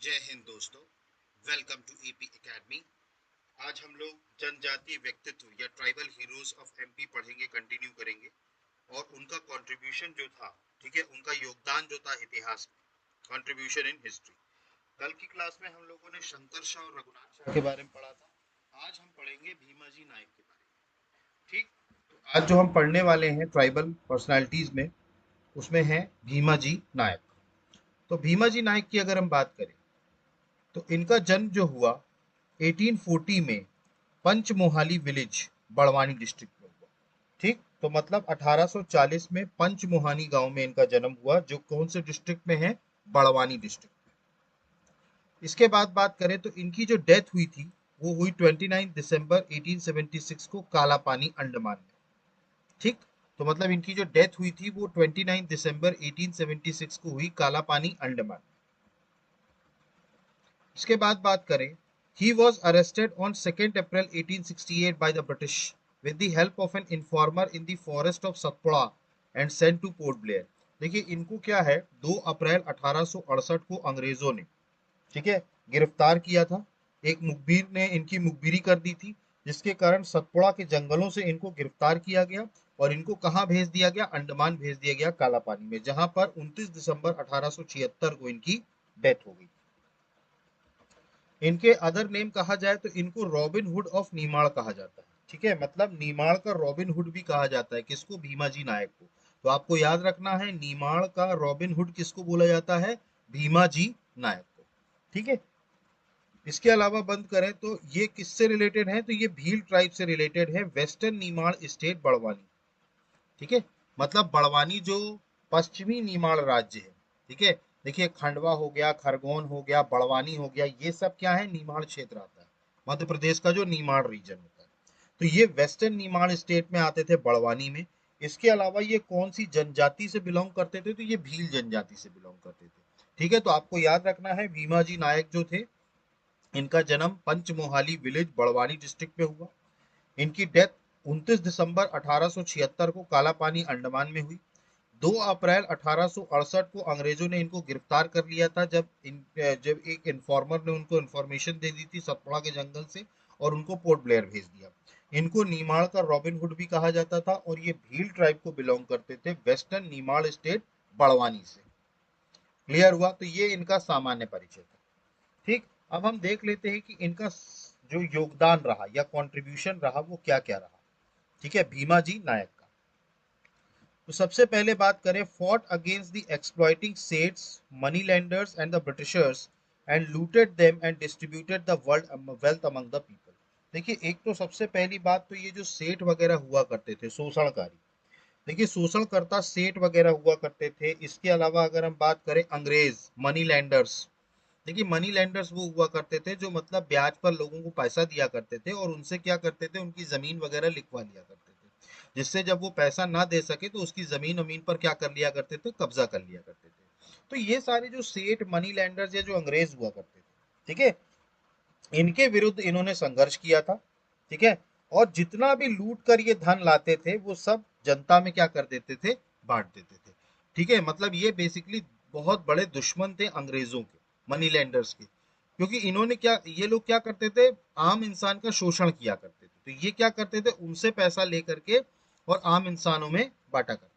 जय हिंद दोस्तों। Welcome to EP academy. आज हम लोग जनजातीय व्यक्तित्व या ट्राइबल हीरोज ऑफ एमपी पढ़ेंगे, कंटिन्यू करेंगे और उनका कंट्रीब्यूशन जो था, ठीक है, उनका योगदान जो था इतिहास में, कंट्रीब्यूशन इन हिस्ट्री। कल की क्लास में हम लोगों ने शंकर शाह और रघुनाथ शाह के बारे में पढ़ा था। आज हम पढ़ेंगे भीमाजी नायक के बारे में। ठीक, तो आज जो हम पढ़ने वाले हैं ट्राइबल पर्सनालिटीज में, उसमें है भीमाजी नायक। तो भीमाजी नायक की अगर हम बात करें तो इनका जन्म जो हुआ 1840 में पंचमोहाली विलेज, बड़वानी डिस्ट्रिक्ट में हुआ। ठीक, तो मतलब 1840 में पंचमोहानी गांव में इनका जन्म हुआ, जो कौन से डिस्ट्रिक्ट में है? बड़वानी डिस्ट्रिक्ट में। इसके बाद बात करें तो इनकी जो डेथ हुई थी वो हुई 29 दिसंबर 1876 को कालापानी, अंडमान में। ठीक, तो मतलब इनकी जो डेथ हुई थी वो 29 दिसंबर 1876 को हुई, कालापानी, अंडमान। इसके बाद बात करें, he was arrested on 2nd April 1868 by the British with the help of an informer in the forest of Satpura and sent to Port Blair। देखिए इनको क्या है, 2 अप्रैल 1868 को अंग्रेजों ने, ठीक है, गिरफ्तार किया था। एक मुखबिर ने इनकी मुखबिरी कर दी थी, जिसके कारण सतपुड़ा के जंगलों से इनको गिरफ्तार किया गया और इनको कहाँ भेज दिया गया? अंडमान भेज दिया गया, कालापानी में, जहां पर 29 दिसंबर 1876 को इनकी डेथ हो गई। इनके अदर नेम कहा जाए तो इनको रॉबिन हुड ऑफ नीमाड़ कहा जाता है। ठीक है, मतलब नीमाड़ का रॉबिन हुड भी कहा जाता है। किसको? भीमाजी नायक को। तो आपको याद रखना है, नीमाड़ का रॉबिन हुड किसको बोला जाता है? भीमाजी नायक को। ठीक है, इसके अलावा बंद करें तो ये किससे रिलेटेड है? तो ये भील ट्राइब से रिलेटेड है, वेस्टर्न नीमाड़ स्टेट, बड़वानी। ठीक है, मतलब बड़वानी जो पश्चिमी निमाड़ राज्य है। ठीक है, देखिए खंडवा हो गया, खरगोन हो गया, बड़वानी हो गया, ये सब क्या है? निमाड़ क्षेत्र आता है, मध्य प्रदेश का जो निमाड़ रीजन होता है। तो ये वेस्टर्न निमाड़ स्टेट में आते थे, बड़वानी में। इसके अलावा ये कौन सी जनजाति से बिलोंग करते थे? तो ये भील जनजाति से बिलोंग करते थे। ठीक है, तो आपको याद रखना है, भीमाजी नायक जो थे, इनका जन्म पंचमोहाली विलेज, बड़वानी डिस्ट्रिक्ट में हुआ। इनकी डेथ 29 दिसंबर 1876 को कालापानी, अंडमान में हुई। 2 अप्रैल 1868 को अंग्रेजों ने इनको गिरफ्तार कर लिया था, जब एक इन्फॉर्मर ने उनको इन्फॉर्मेशन दे दी थी सतपुड़ा के जंगल से, और उनको पोर्ट ब्लेयर भेज दिया। इनको नीमाड़ का रॉबिन हुड भी कहा जाता था और ये भील ट्राइब को बिलोंग करते थे, वेस्टर्न नीमाड़ स्टेट, बड़वानी से। क्लियर हुआ? तो ये इनका सामान्य परिचय था। ठीक, अब हम देख लेते हैं कि इनका जो योगदान रहा या कंट्रीब्यूशन रहा वो क्या क्या रहा। ठीक है, भीमाजी नायक का। तो सबसे पहले बात करें, fought against the exploiting sets, money landers and the Britishers and looted them and distributed the world wealth among the people. देखिए एक तो सबसे पहली बात तो ये जो सेठ वगैरह हुआ करते थे, शोषणकारी। देखिए शोषणकर्ता सेठ वगैरह हुआ करते थे। इसके अलावा अगर हम बात करें अंग्रेज, मनी लैंडर्स। देखिए मनी लैंडर्स वो हुआ करते थे जो मतलब ब्याज पर लोगों को पैसा दिया करते थे और उनसे क्या करते थे, उनकी जमीन वगैरह लिखवा लिया करते थे, जिससे जब वो पैसा ना दे सके तो उसकी जमीन अमीन पर क्या कर लिया करते थे? कब्जा कर लिया करते थे। तो ये सारे जो सेठ, मनी लैंडर्स या जो अंग्रेज हुआ करते थे, ठीक है, इनके विरुद्ध इन्होंने संघर्ष किया था। ठीक है, और जितना भी लूट कर ये धन लाते थे वो सब जनता में क्या कर देते थे? बांट देते थे। ठीक है, मतलब ये बेसिकली बहुत बड़े दुश्मन थे अंग्रेजों के, मनी लैंडर्स के, क्योंकि इन्होंने क्या, ये लोग क्या करते थे? आम इंसान का शोषण किया करते थे। तो ये क्या करते थे? उनसे पैसा लेकर के और आम इंसानों में बांटा करते थे।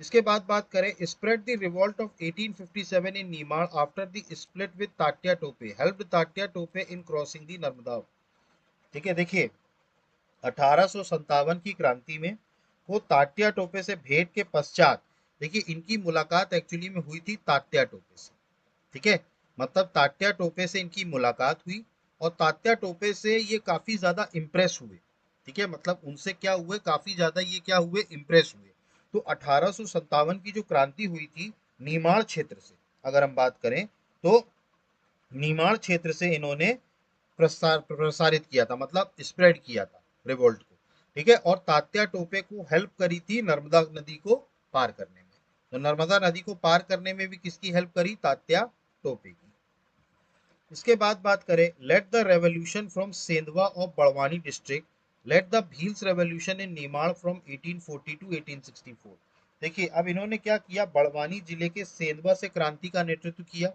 इसके बाद बात करें, spread the revolt of 1857 in Nimar after the split with Tatya Tope, helped Tatya Tope in crossing the Narmada. ठीक है, देखिए 1857 की क्रांति में वो तात्या टोपे से भेंट के पश्चात, देखिए इनकी मुलाकात एक्चुअली में हुई थी तात्या टोपे से। ठीक है, मतलब तात्या टोपे से इनकी मुलाकात हुई और तात्या टोपे से ये काफी ज्यादा इम्प्रेस हुए। ठीक है, मतलब उनसे क्या हुए? काफी ज्यादा ये क्या हुए? इम्प्रेस हुए। तो 1857 की जो क्रांति हुई थी नीमाड़ क्षेत्र से, अगर हम बात करें तो नीमाड़ क्षेत्र से इन्होंने प्रसारित किया था, मतलब स्प्रेड किया था रिवोल्ट को। ठीक है, और तात्या टोपे को हेल्प करी थी नर्मदा नदी को पार करने में। तो नर्मदा नदी को पार करने में भी किसकी हेल्प करी? तात्या टोपे की। इसके बाद बात करें, led the revolution from Sendhwa of Barwani district, led the Bhils revolution in Nimar from 1840 to 1864। देखिए अब इन्होंने क्या किया? बड़वानी जिले के सेंधवा से क्रांति का नेतृत्व किया।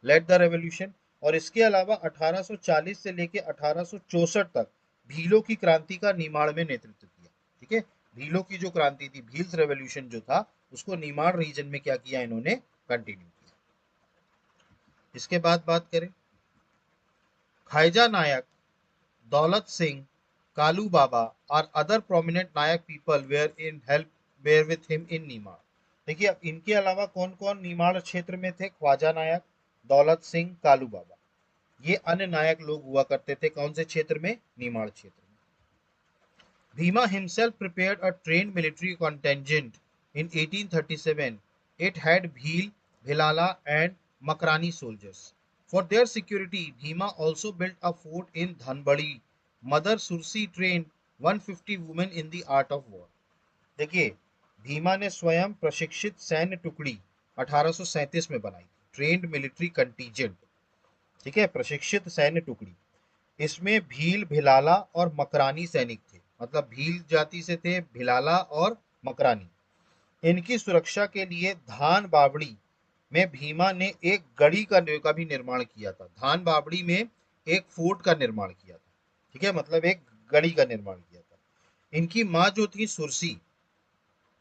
Led the revolution. और इसके अलावा 1840 से लेके 1864 तक भीलों की क्रांति का निमाड़ में नेतृत्व किया। ठीक है, भीलों की जो क्रांति थी, भील्स रेवोल्यूशन जो था, उसको निमाड़ रीजन में क्या किया इन्होंने, कंटिन्यू किया। इसके बाद बात करें, खाइजा नायक, दौलत सिंह, कालू बाबा और अदर प्रोमिनेंट नायक people were with him in Nimar. देखिए, अब इनके अलावा कौन कौन निमाड़ क्षेत्र में थे? ख्वाजा नायक, दौलत सिंह, कालू बाबा, ये अन्य नायक लोग हुआ करते थे। कौन से क्षेत्र में? निमाड़ क्षेत्र में। Bhima himself prepared a trained military contingent in 1837. It had Bhil, Bhilala and Makrani soldiers. For their security, Bhima also built a fort in Dhanbadi. Mother Sursi trained 150 women in the art of war. देखिए, भीमा ने स्वयं प्रशिक्षित सैन्य टुकड़ी 1837 में बनाई, trend military contingent. ठीक है, प्रशिक्षित सैन्य टुकड़ी। इसमें भील, भिलाला और मकरानी सैनिक थे, मतलब भील जाति से थे भिलाला और मकरानी। इनकी सुरक्षा के लिए धान बावड़ी में भीमा ने एक गढ़ी का भी निर्माण किया था। धान बावड़ी में एक फोर्ट का निर्माण किया था। ठीक है, मतलब एक गढ़ी का निर्माण किया था। इनकी माँ जो थी सुरसी,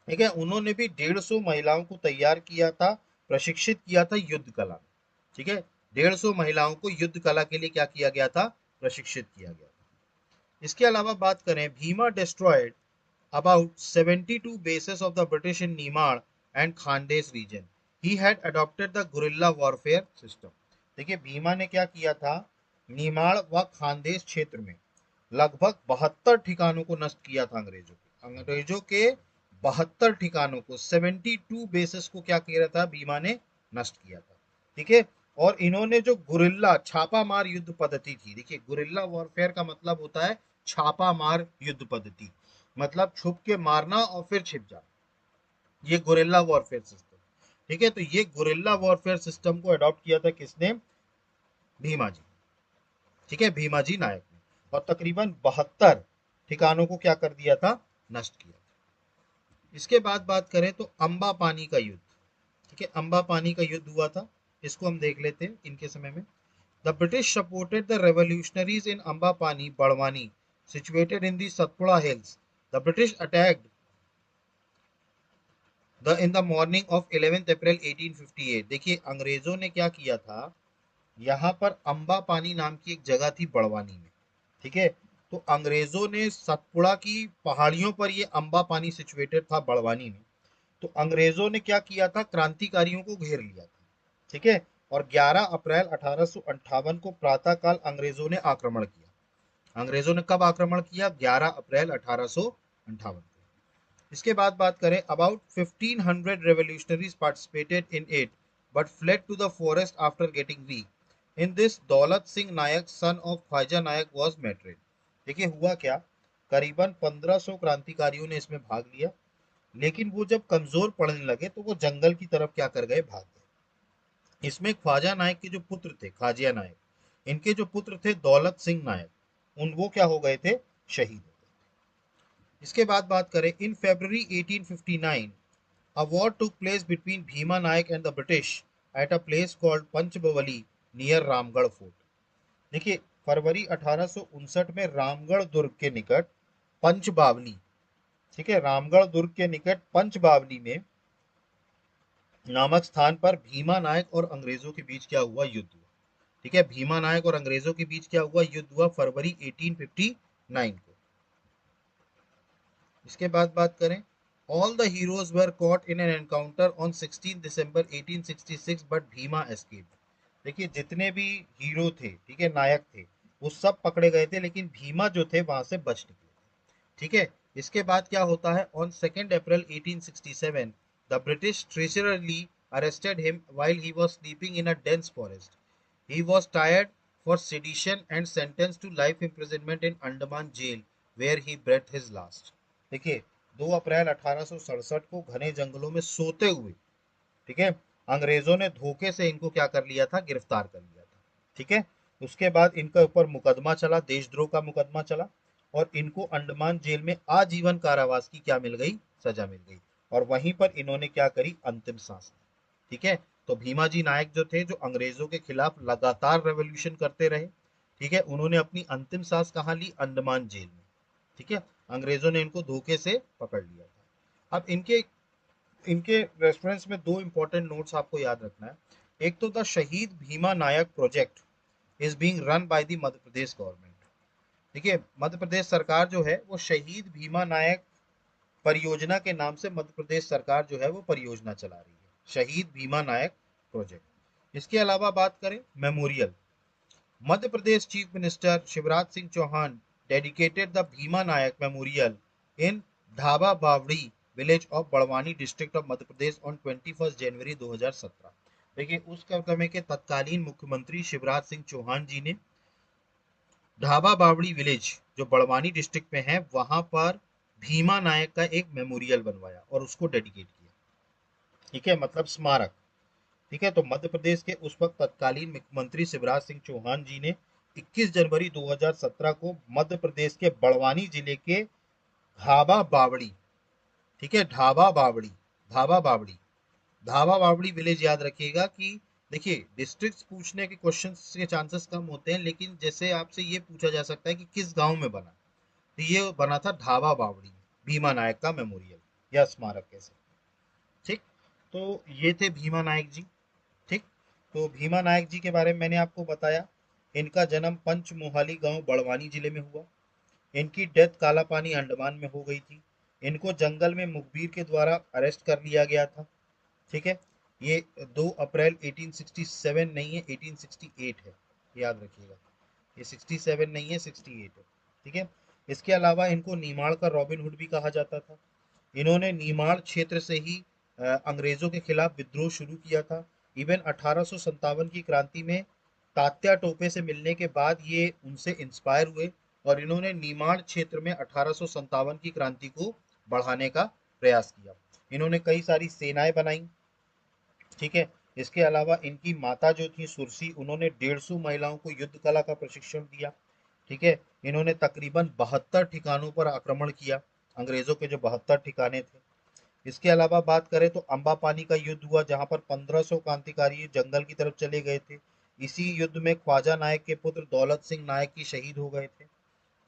ठीक है, उन्होंने भी 150 महिलाओं को तैयार किया था, प्रशिक्षित किया था युद्ध कला में। ठीक है, 150 महिलाओं को युद्ध कला के लिए क्या किया गया था? प्रशिक्षित किया गया था। इसके अलावा बात करें, Bhima destroyed about 72 bases of the British in Nimar and Khandes region. He had adopted the guerrilla warfare system. देखिए, भीमा ने क्या किया था? निमाड़ व खानदेश क्षेत्र में लगभग 72 ठिकानों को नष्ट किया था अंग्रेजों के 72 ठिकानों को, 72 बेसिस को क्या किया था? भीमा ने नष्ट किया था। ठीक है, और इन्होंने जो गुरिल्ला छापा मार युद्ध पद्धति थी, देखिए गुरिल्ला वॉरफेयर का मतलब होता है छापा मार युद्ध पद्धति, मतलब छुप के मारना और फिर छिप जाना, ये गुरिल्ला वॉरफेयर सिस्टम। ठीक है, तो ये गुरिल्ला वॉरफेयर सिस्टम को अडॉप्ट किया था किसने? भीमा जी। ठीक है, भीमा जी नायक ने, और तकरीबन 72 ठिकानों को क्या कर दिया था? नष्ट किया। इसके बाद बात करें तो अंबा पानी का युद्ध। ठीक है, अंबा पानी का युद्ध हुआ था, इसको हम देख लेते हैं इनके समय में। The British supported the revolutionaries in Amba Pani Barwani situated in the Satpura hills. The British attacked in the morning of 11th April 1858. देखिए, अंग्रेजों ने क्या किया था, यहाँ पर अंबा पानी नाम की एक जगह थी बड़वानी में। ठीक है, तो अंग्रेजों ने सतपुड़ा की पहाड़ियों पर, ये अंबा पानी सिचुएटेड था बड़वानी में, तो अंग्रेजों ने क्या किया था? क्रांतिकारियों को घेर लिया था। ठीक है, और 11 अप्रैल 1858 को प्रातःकाल अंग्रेजों ने आक्रमण किया। अंग्रेजों ने कब आक्रमण किया? 11 अप्रैल 1858। इसके बाद बात करें, about 1500 revolutionaries participated in it but fled to the forest after getting weak. In this Daulat Singh Nayak son of Khwaja Nayak was martyred. देखिए, हुआ क्या, करीबन 1500 क्रांतिकारियों ने इसमें भाग लिया, लेकिन वो जब कमजोर पड़ने लगे तो वो जंगल की तरफ क्या कर गए? भाग गए। इसमें ख्वाजा नायक के जो पुत्र थे, खाजिया नायक, इनके जो पुत्र थे दौलत सिंह नायक, वो क्या हो गए थे? शहीद हो गए। इसके बाद बात करें, in February 1859 a war took place between Bhima Nayak and the British at a place called Panchbawli near Ramgarh fort. देखिए, फरवरी 1859 में रामगढ़ दुर्ग के निकट पंचबावली, ठीक है, रामगढ़ दुर्ग के निकट पंचबावली में नामक स्थान पर भीमा नायक और अंग्रेजों के बीच क्या हुआ? युद्ध हुआ। ठीक है, भीमा नायक और अंग्रेजों के बीच क्या हुआ? युद्ध हुआ फरवरी 1859 को। इसके बाद बात करें, all the heroes were caught in an encounter on 16 December 1866 but Bhima escaped. देखिए, जितने भी हीरो थे, ठीक है, नायक थे, वो सब पकड़े गए थे, लेकिन भीमा जो थे वहां से बच निकले। ठीक है, इसके बाद क्या होता है, on 2 April 1867 the British treacherously arrested him while he was sleeping in a dense forest. He was tried for sedition and sentenced to life imprisonment in Andaman jail where he breath his last. देखिए, 2 April 1867 को घने जंगलों में सोते हुए, ठीक है, अंग्रेजों ने धोखे से इनको क्या कर लिया था? गिरफ्तार कर लिया था। ठीक है, उसके बाद इनके ऊपर मुकदमा चला, देशद्रोह का मुकदमा चला, और इनको अंडमान जेल में आजीवन कारावास की क्या मिल गई? सजा मिल गई, और वहीं पर इन्होंने क्या करी? अंतिम सांस ली। ठीक है, तो भीमाजी नायक जो थे, जो अंग्रेजों के खिलाफ लगातार रेवोल्यूशन करते रहे, ठीक है, उन्होंने अपनी अंतिम सांस कहाँ ली? अंडमान जेल में, ठीक है। अंग्रेजों ने इनको धोखे से पकड़ लिया था। अब इनके इनके रेफरेंस में दो इंपॉर्टेंट नोट्स आपको याद रखना है। एक तो the Shaheed Bhima Nayak project is being run by the Madhya Pradesh government. देखिए, मध्य प्रदेश सरकार जो है वो शहीद भीमा नायक परियोजना के नाम से मध्य प्रदेश सरकार जो है वो परियोजना चला रही है, शहीद भीमा नायक प्रोजेक्ट। इसके अलावा बात करें memorial, Madhya Pradesh chief minister Shivraj Singh Chouhan dedicated the Bhima Nayak memorial in Dhaba Bawdi village of Barwani district of Madhya Pradesh on 21 January 2017। देखिए, उस समय के तत्कालीन मुख्यमंत्री शिवराज सिंह चौहान जी ने ढाबा बावड़ी विलेज जो बड़वानी डिस्ट्रिक्ट में है वहां पर भीमा नायक का एक मेमोरियल बनवाया और उसको डेडिकेट किया, ठीक है, मतलब स्मारक। ठीक है, तो मध्य प्रदेश के उस वक्त तत्कालीन मुख्यमंत्री शिवराज सिंह चौहान जी ने 21 जनवरी 2017 को मध्य प्रदेश के बड़वानी जिले के ढाबा बावड़ी, ठीक है, ढाबा बावड़ी धावा बावड़ी विलेज याद रखिएगा कि देखिए, डिस्ट्रिक्ट पूछने के क्वेश्चन के चांसेस कम होते हैं, लेकिन जैसे आपसे ये पूछा जा सकता है कि किस गांव में बना, तो ये बना था ढाबा बावड़ी में, भीमा नायक का मेमोरियल या स्मारक कैसे, ठीक। तो ये थे भीमा नायक जी, ठीक। तो भीमा नायक जी के बारे में मैंने आपको बताया। इनका जन्म पंचमोहाली गांव बड़वानी जिले में हुआ। इनकी डेथ कालापानी अंडमान में हो गई थी। इनको जंगल में मुखबिर के द्वारा अरेस्ट कर लिया गया था, ठीक है। ये 2 अप्रैल 1867 नहीं है, 1868 है, याद रखिएगा। ये 67 नहीं है, 68 है, ठीक है। इसके अलावा इनको नीमाड़ का रॉबिन हुड भी कहा जाता था। इन्होंने नीमाड़ क्षेत्र से ही अंग्रेजों के खिलाफ विद्रोह शुरू किया था। इवन 1857 की क्रांति में तात्या टोपे से मिलने के बाद ये उनसे इंस्पायर हुए और इन्होंने नीमाड़ क्षेत्र में 1857 की क्रांति को बढ़ाने का प्रयास किया। इन्होंने कई सारी सेनाएं बनाई, ठीक है। इसके अलावा इनकी माता जो थी सुरसी, उन्होंने 150 महिलाओं को युद्ध कला का प्रशिक्षण दिया, ठीक है। इन्होंने तकरीबन 72 ठिकानों पर आक्रमण किया, अंग्रेजों के जो 72 ठिकाने थे। इसके अलावा बात करें तो अम्बापानी का युद्ध हुआ जहां पर 1500 क्रांतिकारी जंगल की तरफ चले गए थे। इसी युद्ध में ख्वाजा नायक के पुत्र दौलत सिंह नायक की शहीद हो गए थे,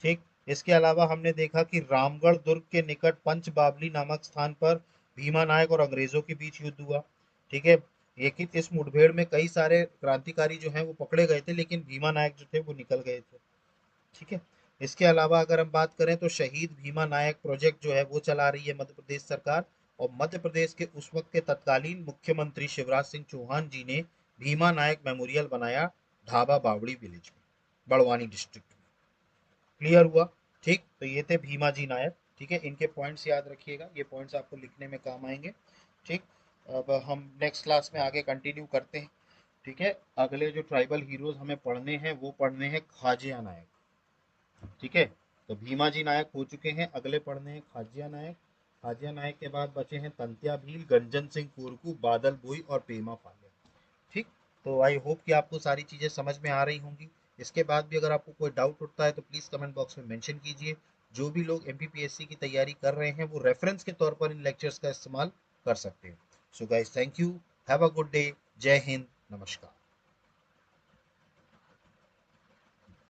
ठीक। इसके अलावा हमने देखा कि रामगढ़ दुर्ग के निकट पंच बावली नामक स्थान पर भीमा नायक और अंग्रेजों के बीच युद्ध हुआ, ठीक है। लेकिन इस मुठभेड़ में कई सारे क्रांतिकारी जो हैं वो पकड़े गए थे, लेकिन भीमा नायक जो थे वो निकल गए थे, ठीक है। इसके अलावा अगर हम बात करें तो शहीद भीमा नायक प्रोजेक्ट जो है वो चला रही है मध्य प्रदेश सरकार, और मध्य प्रदेश के उस वक्त के तत्कालीन मुख्यमंत्री शिवराज सिंह चौहान जी ने भीमा नायक मेमोरियल बनाया ढाबा बावड़ी विलेज में, बड़वानी डिस्ट्रिक्ट में। क्लियर हुआ, ठीक। तो ये थे भीमा जी नायक, ठीक है। इनके पॉइंट्स याद रखिएगा, ये पॉइंट्स आपको लिखने में काम आएंगे, ठीक। अब हम नेक्स्ट क्लास में आगे कंटिन्यू करते हैं, ठीक है। अगले जो ट्राइबल हीरोज हमें पढ़ने हैं वो पढ़ने हैं खाजिया नायक, ठीक है। तो भीमा जी नायक हो चुके हैं, अगले पढ़ने हैं खाजिया नायक। खाजिया नायक के बाद बचे हैं तंत्या भील, गंजन सिंह कुरकू, बादल बोई और पेमा पालिया, ठीक। तो आई होप कि आपको सारी चीज़ें समझ में आ रही होंगी। इसके बाद भी अगर आपको कोई डाउट उठता है तो प्लीज़ कमेंट बॉक्स में मेंशन कीजिए। जो भी लोग एमपीपीएससी की तैयारी कर रहे हैं वो रेफरेंस के तौर पर इन लेक्चर्स का इस्तेमाल कर सकते हैं। So guys, thank you, have a good day, जय हिंद, नमस्कार।